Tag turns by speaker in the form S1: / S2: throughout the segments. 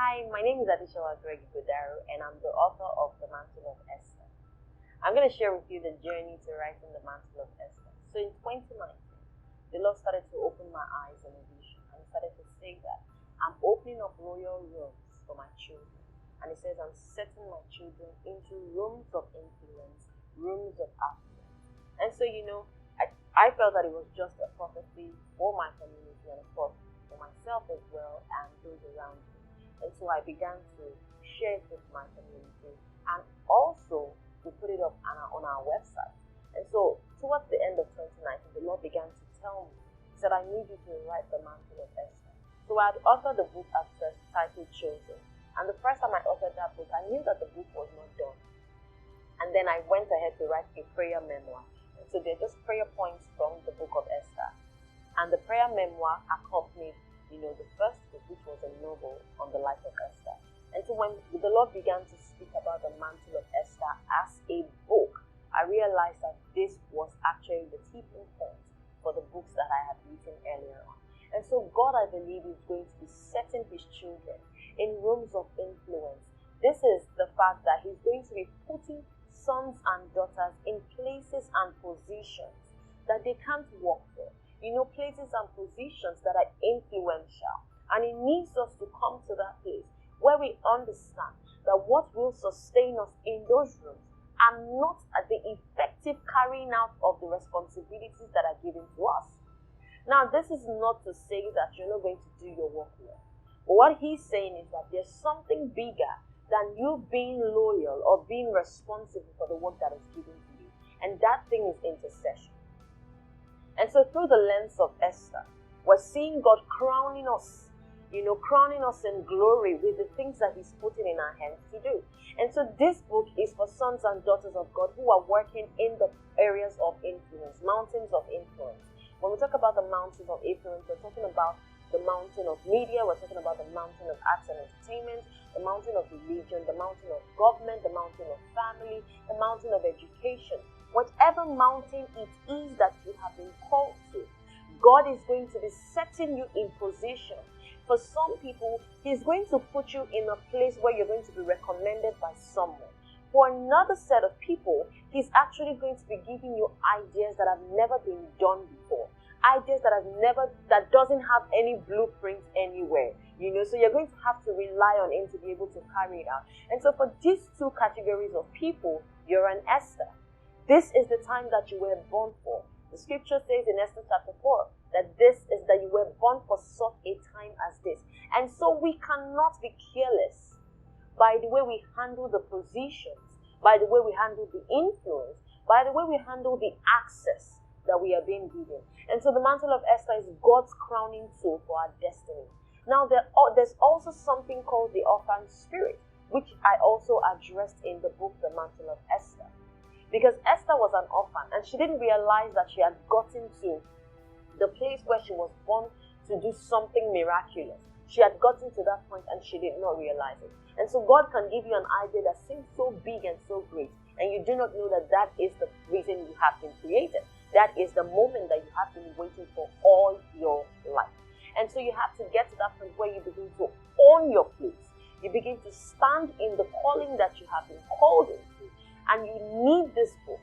S1: Hi, my name is Adesewa Greg-Ighodaro, and I'm the author of The Mantle of Esther. I'm going to share with you the journey to writing The Mantle of Esther. So in 2019, the Lord started to open my eyes in a vision, and He started to say that I'm opening up royal rooms for my children. And He says I'm setting my children into rooms of influence, rooms of affluence. And so, I felt that it was just a prophecy for my community and, of course, for myself as well and those around me. And so I began to share it with my community and also to put it up on our website. And so towards the end of 2019, the Lord began to tell me, He said, I need you to write The Mantle of Esther. So I had authored the book at first, titled Chosen. And the first time I authored that book, I knew that the book was not done. And then I went ahead to write a prayer memoir. And so they're just prayer points from the book of Esther. And the prayer memoir accompanied the first book, which was a novel on the life of Esther. And so when the Lord began to speak about the Mantle of Esther as a book, I realized that this was actually the tipping point for the books that I had written earlier on. And so God, I believe, is going to be setting His children in rooms of influence. This is the fact that He's going to be putting sons and daughters in places and positions that they can't walk for. Places and positions that are influential. And it needs us to come to that place where we understand that what will sustain us in those rooms are not the effective carrying out of the responsibilities that are given to us. Now, this is not to say that you're not going to do your work well. But what He's saying is that there's something bigger than you being loyal or being responsible for the work that is given to you. And that thing is intercession. And so through the lens of Esther, we're seeing God crowning us in glory with the things that He's putting in our hands to do. And so this book is for sons and daughters of God who are working in the areas of influence, mountains of influence. When we talk about the mountains of influence, we're talking about the mountain of media, we're talking about the mountain of arts and entertainment, the mountain of religion, the mountain of government, the mountain of family, the mountain of education. Whatever mountain it is that you have been called to, God is going to be setting you in position. For some people, He's going to put you in a place where you're going to be recommended by someone. For another set of people, He's actually going to be giving you ideas that have never been done before. Ideas that doesn't have any blueprint anywhere. So you're going to have to rely on Him to be able to carry it out. And so for these two categories of people, you're an Esther. This is the time that you were born for. The scripture says in Esther chapter 4 that you were born for such a time as this. And so we cannot be careless by the way we handle the positions, by the way we handle the influence, by the way we handle the access that we are being given. And so the Mantle of Esther is God's crowning tool for our destiny. Now there's also something called the orphan spirit, which I also addressed in the book The Mantle of Esther. Because Esther was an orphan and she didn't realize that she had gotten to the place where she was born to do something miraculous. She had gotten to that point and she did not realize it. And so God can give you an idea that seems so big and so great, and you do not know that that is the reason you have been created. That is the moment that you have been waiting for all your life. And so you have to get to that point where you begin to own your place. You begin to stand in the calling that you have been called into. And you need this book,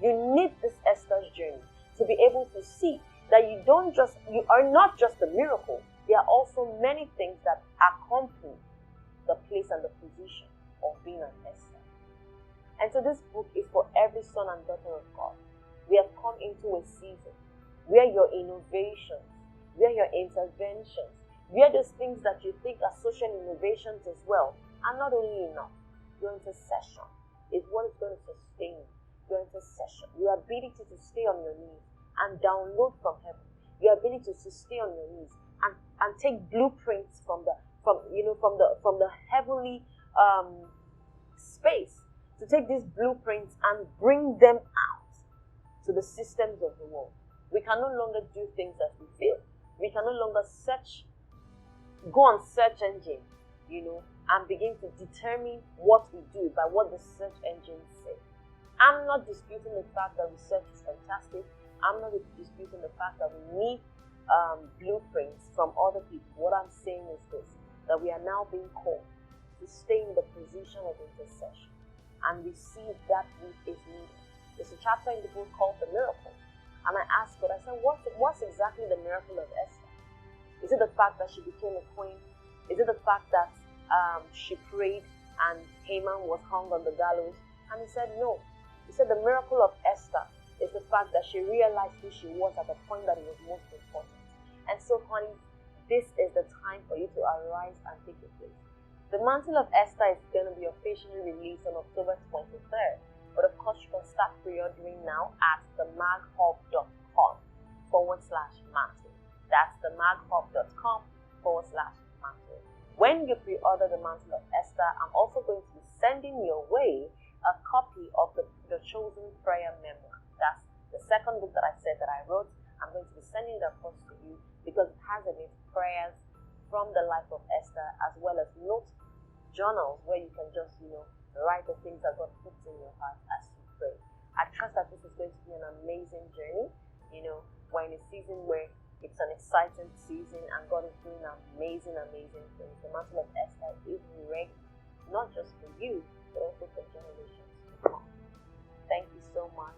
S1: you need this Esther's journey to be able to see that you are not just a miracle. There are also many things that accompany the place and the position of being an Esther. And so this book is for every son and daughter of God. We have come into a season where your innovations, where your interventions, where those things that you think are social innovations as well are not only enough. Your intercession is what is going to sustain you. Your intercession, your ability to stay on your knees and download from heaven, your ability to stay on your knees and take blueprints from the heavenly space, to take these blueprints and bring them out to the systems of the world. We can no longer do things as we feel. We can no longer go on search engine, and begin to determine what we do by what the search engines say. I'm not disputing the fact that research is fantastic. I'm not disputing the fact that we need blueprints from other people. What I'm saying is this, that we are now being called to stay in the position of intercession and receive that which is needed. There's a chapter in the book called The Miracle. And I asked God, I said, what's exactly the miracle of Esther? Is it the fact that she became a queen? Is it the fact that she prayed and Haman was hung on the gallows? And he said, no. He said the miracle of Esther is the fact that she realized who she was at the point that it was most important. And so, honey, this is the time for you to arise and take your place. The Mantle of Esther is going to be officially released on October 23rd. But of course, you can start pre-ordering now at themaghub.com/mantle. That's themaghub.com/mantle. When you pre-order the Mantle of Esther, I'm also going to be sending your way a copy of the Chosen Prayer Memoir. That's the second book that I said that I wrote. I'm going to be sending that across to you because it has in it prayers from the life of Esther, as well as note journals where you can just, write the things that God puts in your heart as you pray. I trust that this is going to be an amazing journey. We're in a season where it's an exciting season and God is doing amazing things. The Mantle of Esther is ready, not just for you, but also for generations to come. Thank you so much.